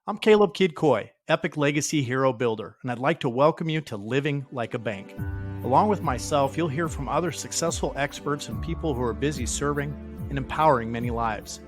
I'm Caleb Kid-Coy, Epic Legacy Hero Builder, and I'd like to welcome you to Living Like a Bank. Along with myself, you'll hear from other successful experts and people who are busy serving and empowering many lives.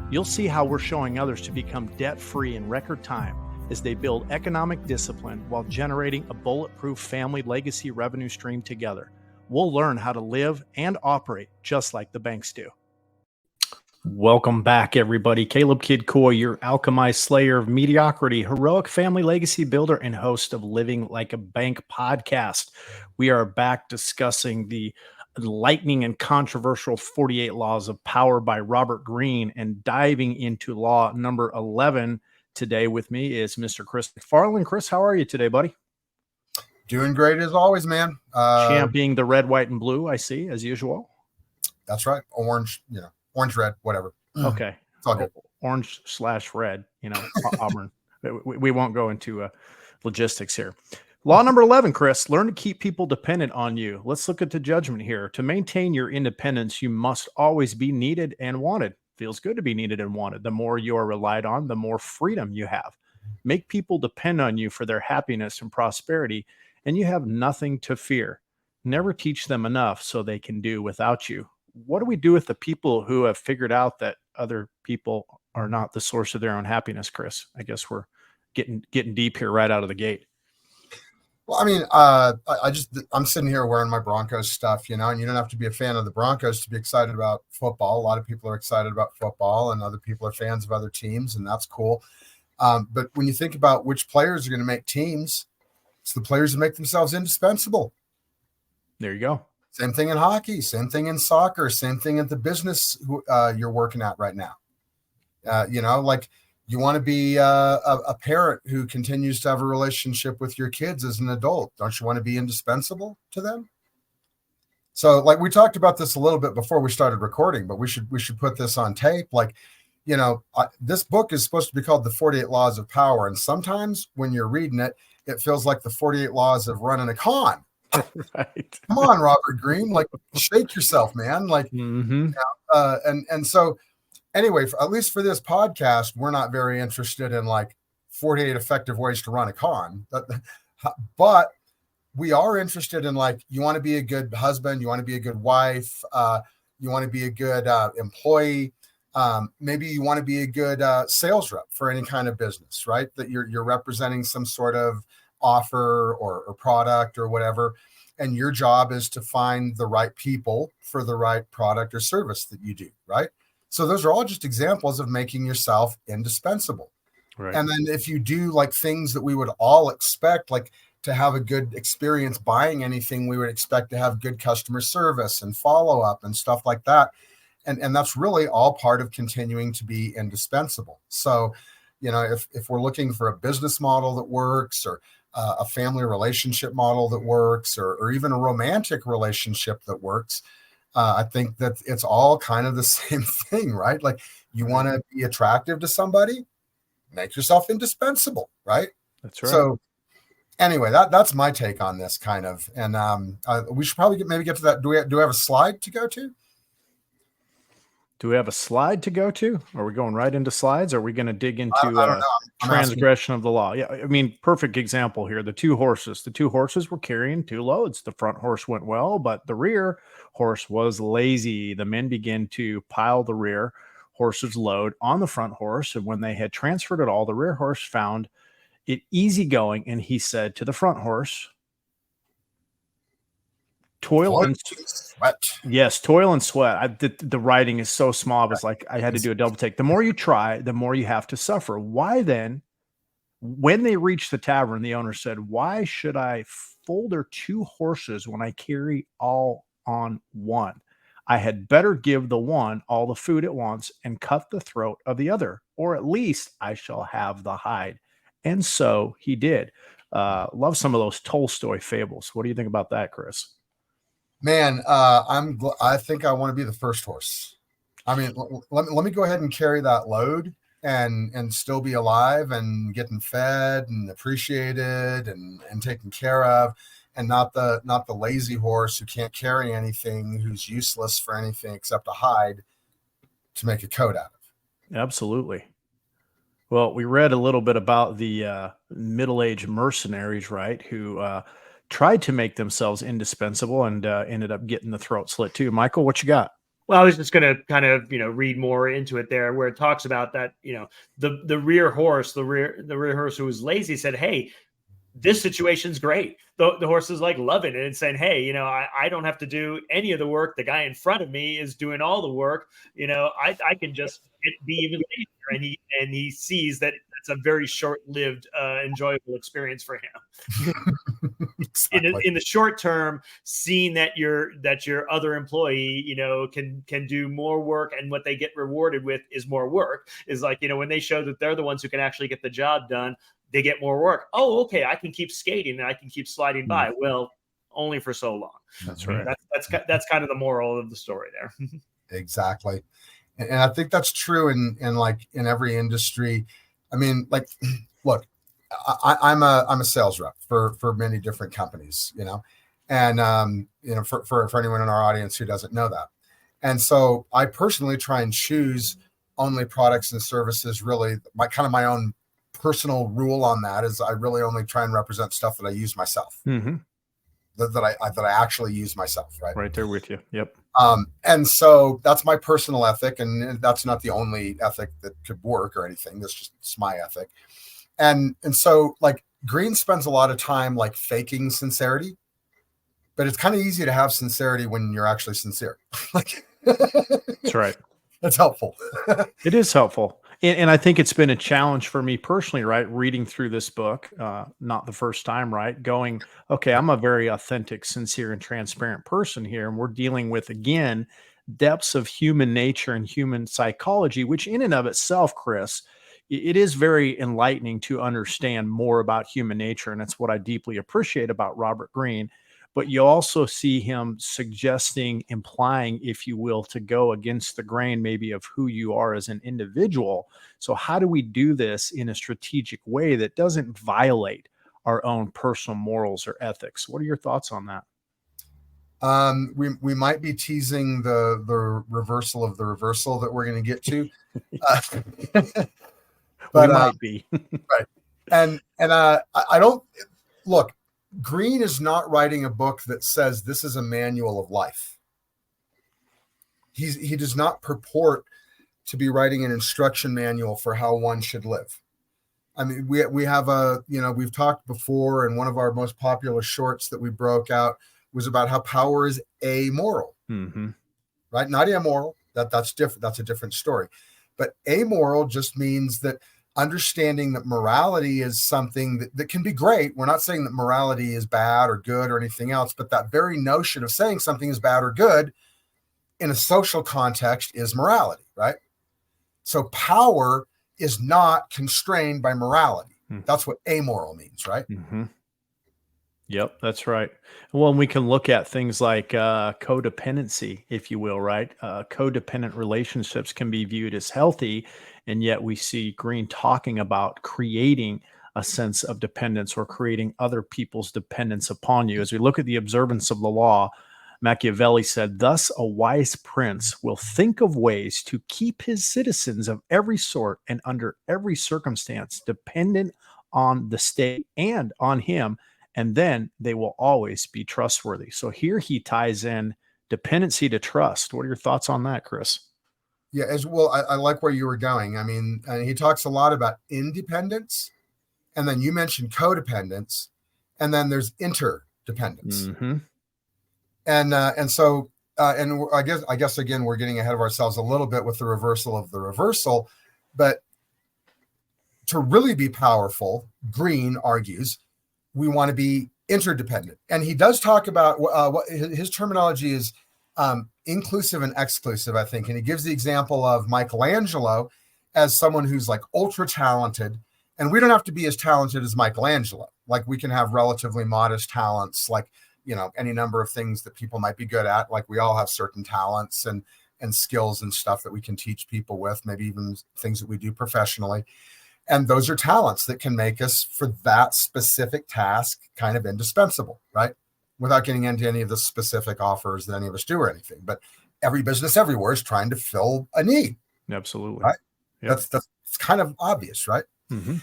You'll see how we're showing others to become debt-free in record time as they build economic discipline while generating a bulletproof family legacy revenue stream together. We'll learn how to live and operate just like the banks do. Welcome back, everybody. Caleb Kid-Coy, your alchemized slayer of mediocrity, heroic family legacy builder, and host of Living Like a Bank podcast. We are back discussing the enlightening and controversial 48 Laws of Power by Robert Greene and diving into law number 11 today. With me is Mr. Chris McFarland. Chris, how are you today, buddy? Doing great as always, man. Championing the red, white, and blue, I see, as usual. That's right. Orange, orange, red, whatever. Okay. It's all good. Orange/red, Auburn. We won't go into logistics here. Law number 11, Chris, learn to keep people dependent on you. Let's look at the judgment here. To maintain your independence, you must always be needed and wanted. Feels good to be needed and wanted. The more you are relied on, the more freedom you have. Make people depend on you for their happiness and prosperity, and you have nothing to fear. Never teach them enough so they can do without you. What do we do with the people who have figured out that other people are not the source of their own happiness, Chris? I guess we're getting deep here right out of the gate. Well, I mean, I'm sitting here wearing my Broncos stuff, and you don't have to be a fan of the Broncos to be excited about football. A lot of people are excited about football, and other people are fans of other teams, and that's cool. But when you think about which players are going to make teams, it's the players who make themselves indispensable. There you go. Same thing in hockey, same thing in soccer, same thing at the business you're working at right now. Like you want to be a parent who continues to have a relationship with your kids as an adult. Don't you want to be indispensable to them? So like we talked about this a little bit before we started recording, but we should put this on tape. Like, this book is supposed to be called The 48 Laws of Power. And sometimes when you're reading it, it feels like the 48 laws of running a con. Right. Come on, Robert Greene, like shake yourself, man. Like, and so anyway, at least for this podcast, we're not very interested in like 48 effective ways to run a con, but we are interested in like, you want to be a good husband, you want to be a good wife, you want to be a good employee. Maybe you want to be a good sales rep for any kind of business, right? That you're representing some sort of offer or product or whatever. And your job is to find the right people for the right product or service that you do, right? So those are all just examples of making yourself indispensable. Right. And then if you do like things that we would all expect, like to have a good experience buying anything, we would expect to have good customer service and follow-up and stuff like that. And that's really all part of continuing to be indispensable. So, if we're looking for a business model that works, or a family relationship model that works, or even a romantic relationship that works, I think that it's all kind of the same thing, right? Like you want to be attractive to somebody, make yourself indispensable, right? That's right. So anyway, that's my take on this kind of, and we should probably get to that. Do we have a slide to go to? Do we have a slide to go to? Are we going right into slides? Or are we going to dig into I don't know. transgression of the law? Yeah, I mean, perfect example here. The two horses were carrying two loads. The front horse went well, but the rear horse was lazy. The men began to pile the rear horse's load on the front horse. And when they had transferred it all, the rear horse found it easygoing. And he said to the front horse, toil and sweat. Yes, toil and sweat. The writing is so small. I was like, I had to do a double take. The more you try, the more you have to suffer. Why then, when they reached the tavern, the owner said, why should I folder two horses when I carry all on one? I had better give the one all the food it wants and cut the throat of the other, or at least I shall have the hide. And so he did. Love some of those Tolstoy fables. What do you think about that, Chris? Man, I think I want to be the first horse. I mean, let me go ahead and carry that load and still be alive and getting fed and appreciated and taken care of, and not the lazy horse who can't carry anything, who's useless for anything except a hide to make a coat out of. Absolutely. Well, we read a little bit about the middle-aged mercenaries, right, who tried to make themselves indispensable and ended up getting the throat slit too. Michael, what you got? Well, I was just going to kind of, read more into it there, where it talks about that, the rear horse, the rear horse who was lazy said, "Hey, this situation's great." The horse is like loving it and saying, "Hey, I don't have to do any of the work. The guy in front of me is doing all the work. I can just be even lazier." And he sees that it's a very short-lived, enjoyable experience for him. Exactly. In the short term, seeing that your other employee, can do more work, and what they get rewarded with is more work, is like, when they show that they're the ones who can actually get the job done, they get more work. Oh, okay, I can keep skating and I can keep sliding by. Well, only for so long. That's right. That's kind of the moral of the story there. Exactly. And I think that's true in like in every industry. I mean, like, look, I'm a sales rep for many different companies, and for anyone in our audience who doesn't know that. And so I personally try and choose only products and services. Really, my own personal rule on that is I really only try and represent stuff that I use myself, that I actually use myself. Right there with you. Yep. And so that's my personal ethic, and that's not the only ethic that could work or anything. It's my ethic. And so like Greene spends a lot of time like faking sincerity, but it's kind of easy to have sincerity when you're actually sincere. Like, that's right. That's helpful. It is helpful. And I think it's been a challenge for me personally, right? Reading through this book, not the first time, right? Going, okay, I'm a very authentic, sincere, and transparent person here. And we're dealing with, again, depths of human nature and human psychology, which in and of itself, Chris, it is very enlightening to understand more about human nature. And it's what I deeply appreciate about Robert Greene. But you also see him suggesting, implying, if you will, to go against the grain maybe of who you are as an individual. So how do we do this in a strategic way that doesn't violate our own personal morals or ethics? What are your thoughts on that? We might be teasing the reversal of the reversal that we're going to get to. But, we might be. Right. And I don't look, Greene is not writing a book that says this is a manual of life. He does not purport to be writing an instruction manual for how one should live. I mean, we have we've talked before, and one of our most popular shorts that we broke out was about how power is amoral, right? Not immoral. That's different. That's a different story. But amoral just means that understanding that morality is something that can be great. We're not saying that morality is bad or good or anything else, but that very notion of saying something is bad or good in a social context is morality, right? So power is not constrained by morality. That's what amoral means, right? Yep, that's right. Well, and we can look at things like codependency, if you will, right? Codependent relationships can be viewed as healthy, and yet we see Greene talking about creating a sense of dependence or creating other people's dependence upon you. As we look at the observance of the law, Machiavelli said, "Thus a wise prince will think of ways to keep his citizens of every sort and under every circumstance dependent on the state and on him, and then they will always be trustworthy." So here he ties in dependency to trust. What are your thoughts on that, Chris? Yeah, as well, I like where you were going. I mean, he talks a lot about independence, and then you mentioned codependence, and then there's interdependence. And so I guess again we're getting ahead of ourselves a little bit with the reversal of the reversal, but to really be powerful, Greene argues, we want to be interdependent. And he does talk about what his terminology is, inclusive and exclusive, I think. And he gives the example of Michelangelo as someone who's like ultra talented. And we don't have to be as talented as Michelangelo. Like we can have relatively modest talents, like, any number of things that people might be good at. Like we all have certain talents and skills and stuff that we can teach people with, maybe even things that we do professionally. And those are talents that can make us, for that specific task, kind of indispensable, right? Without getting into any of the specific offers that any of us do or anything. But every business everywhere is trying to fill a need. Absolutely. Right? Yep. That's It's kind of obvious, right? Mm-hmm.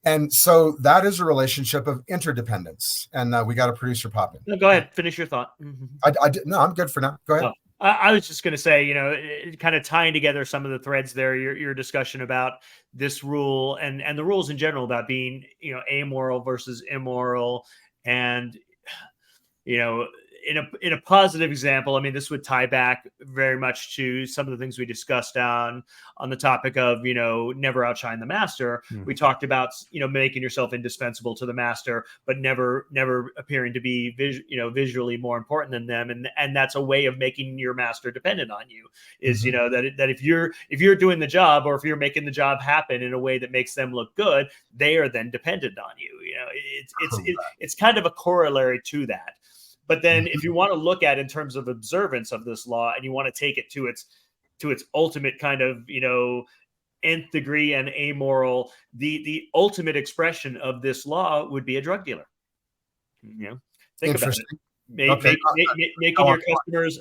And so that is a relationship of interdependence. And we got a producer pop in. No, go ahead. Finish your thought. No, I'm good for now. Go ahead. Oh, I was just going to say, kind of tying together some of the threads there, your discussion about this rule and the rules in general about being, amoral versus immoral. And, in a positive example, I mean, this would tie back very much to some of the things we discussed on the topic of, never outshine the master. Mm-hmm. We talked about, making yourself indispensable to the master, but never appearing to be, visually more important than them. And that's a way of making your master dependent on you is, that if you're doing the job, or if you're making the job happen in a way that makes them look good, they are then dependent on you. It's kind of a corollary to that. But then if you want to look at in terms of observance of this law, and you want to take it to its ultimate kind of, nth degree and amoral, the ultimate expression of this law would be a drug dealer. Think about it.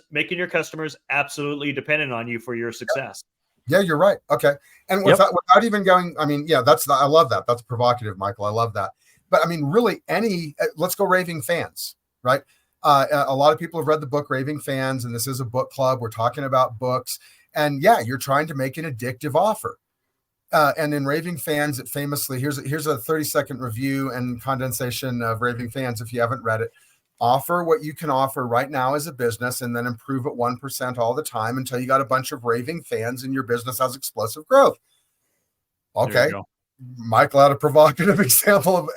Making your customers absolutely dependent on you for your success. Yeah, you're right. Okay. And without even going, I mean, yeah, I love that. That's provocative, Michael. I love that. But I mean, really let's go raving fans, right? A lot of people have read the book Raving Fans, and this is a book club. We're talking about books. And yeah, you're trying to make an addictive offer. And in Raving Fans, it famously, here's a 30-second review and condensation of Raving Fans if you haven't read it. Offer what you can offer right now as a business, and then improve it 1% all the time until you got a bunch of raving fans and your business has explosive growth. Okay. Michael had a provocative example of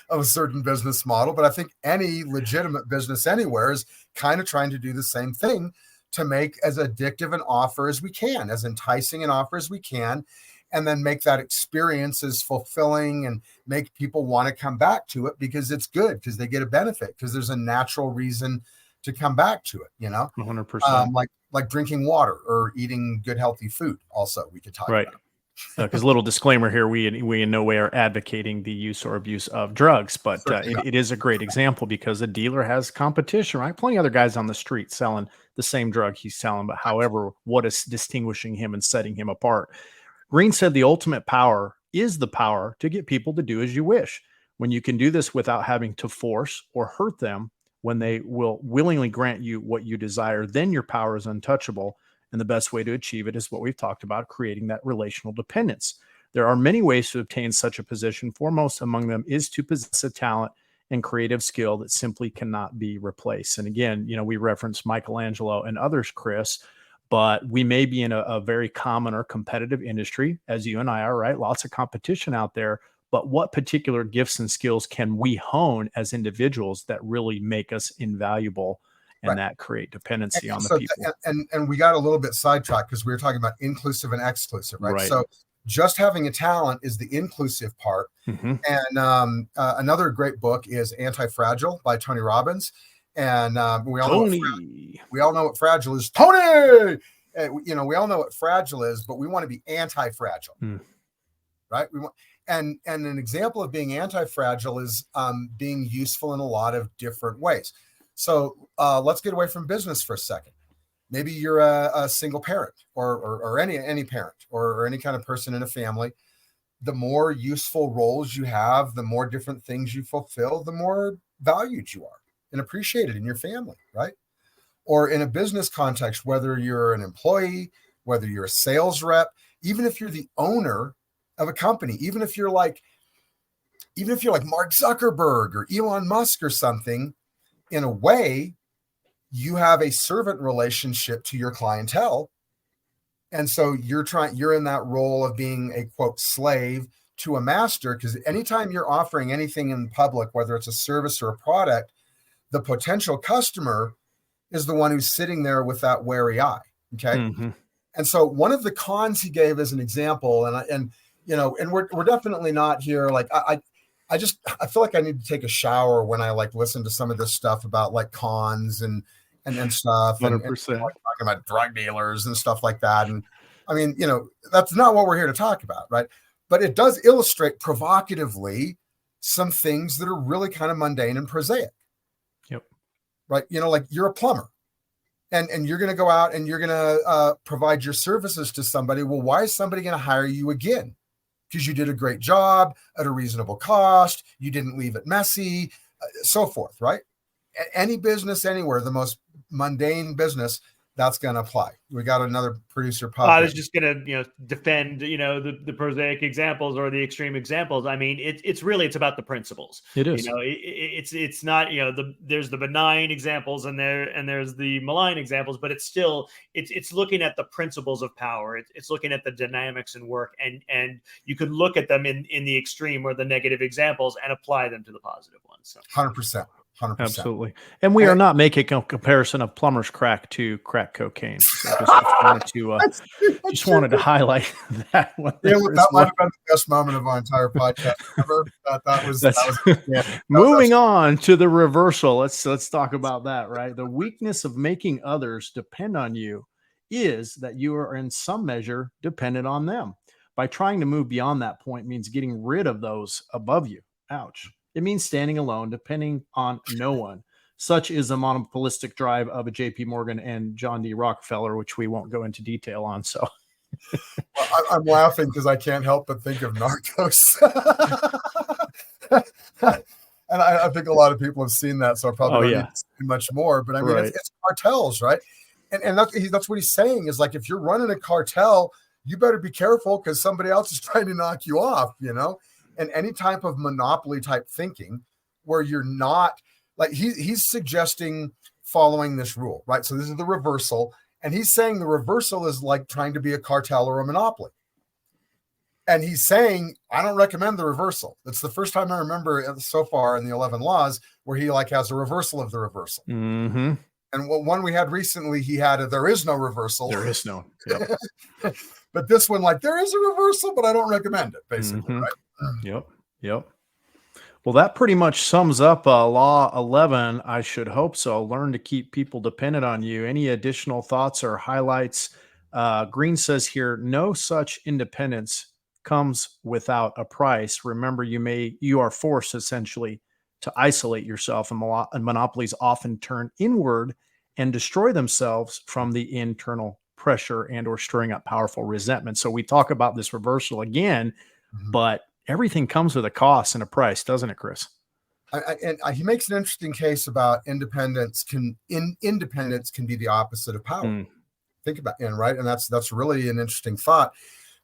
a certain business model, but I think any legitimate business anywhere is kind of trying to do the same thing to make as addictive an offer as we can, as enticing an offer as we can, and then make that experience as fulfilling and make people want to come back to it because it's good, because they get a benefit, because there's a natural reason to come back to it, 100%. Like drinking water or eating good, healthy food. Also, we could talk about. Because a little disclaimer here, we in no way are advocating the use or abuse of drugs, but it is a great example because a dealer has competition, right? Plenty of other guys on the street selling the same drug he's selling, but however, what is distinguishing him and setting him apart? Greene said the ultimate power is the power to get people to do as you wish. When you can do this without having to force or hurt them, when they will willingly grant you what you desire, then your power is untouchable. And the best way to achieve it is what we've talked about, creating that relational dependence. There are many ways to obtain such a position. Foremost among them is to possess a talent and creative skill that simply cannot be replaced. And again, we reference Michelangelo and others, Chris, but we may be in a very common or competitive industry, as you and I are, right? Lots of competition out there. But what particular gifts and skills can we hone as individuals that really make us invaluable? And that create dependency on the people. And we got a little bit sidetracked because we were talking about inclusive and exclusive, right? So just having a talent is the inclusive part. Mm-hmm. And another great book is Anti-Fragile by Tony Robbins. And we all know what fragile is. Tony! We all know what fragile is, but we want to be anti-fragile, right? We want, and an example of being anti-fragile is being useful in a lot of different ways. So let's get away from business for a second. Maybe you're a single parent or any parent or any kind of person in a family. The more useful roles you have, the more different things you fulfill, the more valued you are and appreciated in your family, right? Or in a business context, whether you're an employee, whether you're a sales rep, even if you're the owner of a company, even if you're like Mark Zuckerberg or Elon Musk or something, in a way, you have a servant relationship to your clientele. And so you're in that role of being a quote slave to a master, because anytime you're offering anything in public, whether it's a service or a product, the potential customer is the one who's sitting there with that wary eye. Okay. Mm-hmm. And so one of the cons he gave as an example, and we're definitely not here. Like I feel like I need to take a shower when I listen to some of this stuff about cons and stuff, and talking about drug dealers and stuff like that. And I mean, that's not what we're here to talk about, right? But it does illustrate provocatively some things that are really kind of mundane and prosaic. Yep. Right. You're a plumber and you're going to go out and you're going to provide your services to somebody. Well, why is somebody going to hire you again? because you did a great job at a reasonable cost. You didn't leave it messy, so forth, right? Any business anywhere, the most mundane business, that's going to apply. We got another producer. I was just going to, defend, the prosaic examples or the extreme examples. I mean, it's about the principles. It is. It's not, there's the benign examples and there's the malign examples, but it's still, it's looking at the principles of power. It's looking at the dynamics and work, and you could look at them in the extreme or the negative examples and apply them to the positive ones. So. 100%. 100%. Absolutely. And we are not making a comparison of plumber's crack to crack cocaine. So just wanted to highlight that one. Yeah, that might have been the best moment of our entire podcast ever. Moving on to the reversal. Let's talk about that, right? The weakness of making others depend on you is that you are in some measure dependent on them. By trying to move beyond that point means getting rid of those above you. Ouch. It means standing alone, depending on no one. Such is the monopolistic drive of a J.P. Morgan and John D. Rockefeller, which we won't go into detail on. So I'm laughing because I can't help but think of Narcos. And I think a lot of people have seen that, so I probably don't need to say much more. But I mean, it's cartels, right? And that's what he's saying is like, if you're running a cartel, you better be careful because somebody else is trying to knock you off, And any type of monopoly type thinking where you're not like he's suggesting following this rule, right? So this is the reversal. And he's saying the reversal is like trying to be a cartel or a monopoly. And he's saying, I don't recommend the reversal. It's the first time I remember so far in the 11 laws where he like has a reversal of the reversal. Mm-hmm. And one we had recently, he had there is no reversal. There is no. Yep. But this one, like there is a reversal, but I don't recommend it, basically, right? Yep. Well, that pretty much sums up Law 11. I should hope so. Learn to keep people dependent on you. Any additional thoughts or highlights? Greene says here, no such independence comes without a price. Remember, you are forced essentially to isolate yourself, and monopolies often turn inward and destroy themselves from the internal pressure and or stirring up powerful resentment. So we talk about this reversal again, but everything comes with a cost and a price, doesn't it, Chris? And he makes an interesting case about independence can be the opposite of power. Think about it, right? And that's really an interesting thought,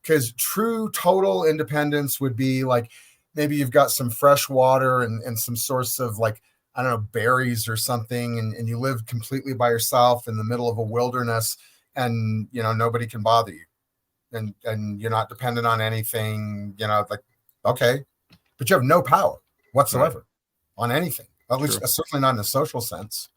because true total independence would be like maybe you've got some fresh water and some source of like, I don't know, berries or something, and you live completely by yourself in the middle of a wilderness, and nobody can bother you, and you're not dependent on anything, like. Okay, but you have no power whatsoever on anything, at least certainly not in a social sense.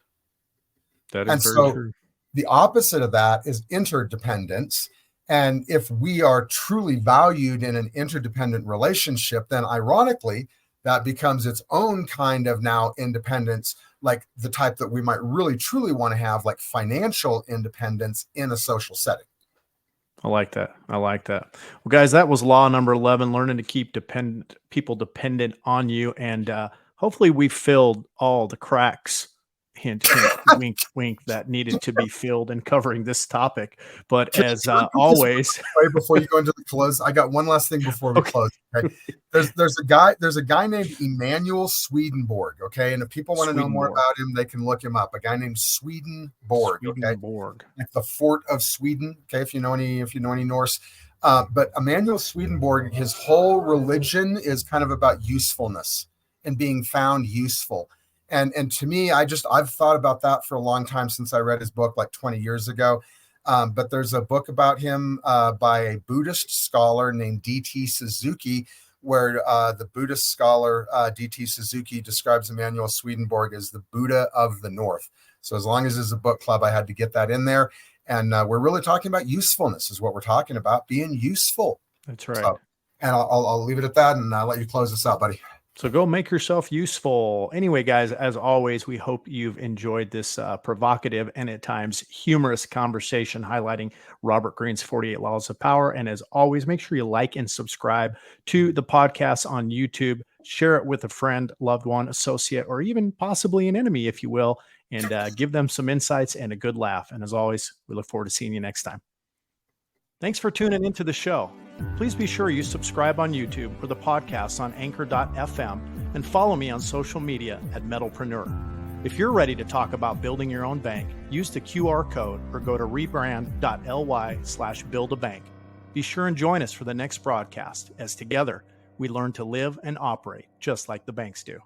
That is very true. The opposite of that is interdependence. And if we are truly valued in an interdependent relationship, then ironically, that becomes its own kind of now independence, like the type that we might really truly want to have, like financial independence in a social setting. I like that. Well, guys, that was law number 11, learning to keep people dependent on you. And hopefully we filled all the cracks, hint, wink, wink, that needed to be filled in covering this topic. But as always, before you go into the close, I got one last thing before we close. Okay, there's a guy named Emanuel Swedenborg. Okay, and if people want to know more about him, they can look him up. A guy named Swedenborg. Swedenborg. Like the fort of Sweden. Okay, if you know any Norse. But Emanuel Swedenborg, his whole religion is kind of about usefulness and being found useful. And to me, I've thought about that for a long time since I read his book like 20 years ago. But there's a book about him by a Buddhist scholar named D.T. Suzuki, where the Buddhist scholar D.T. Suzuki describes Emanuel Swedenborg as the Buddha of the North. So as long as it's a book club, I had to get that in there. And we're really talking about usefulness is what we're talking about, being useful. That's right. So, and I'll leave it at that, and I'll let you close this out, buddy. So go make yourself useful. Anyway, guys, as always, we hope you've enjoyed this provocative and at times humorous conversation highlighting Robert Greene's 48 Laws of Power. And as always, make sure you like and subscribe to the podcast on YouTube. Share it with a friend, loved one, associate, or even possibly an enemy, if you will, and give them some insights and a good laugh. And as always, we look forward to seeing you next time. Thanks for tuning into the show. Please be sure you subscribe on YouTube or the podcast on anchor.fm and follow me on social media at Metalpreneur. If you're ready to talk about building your own bank, use the QR code or go to rebrand.ly/buildabank. Be sure and join us for the next broadcast as together we learn to live and operate just like the banks do.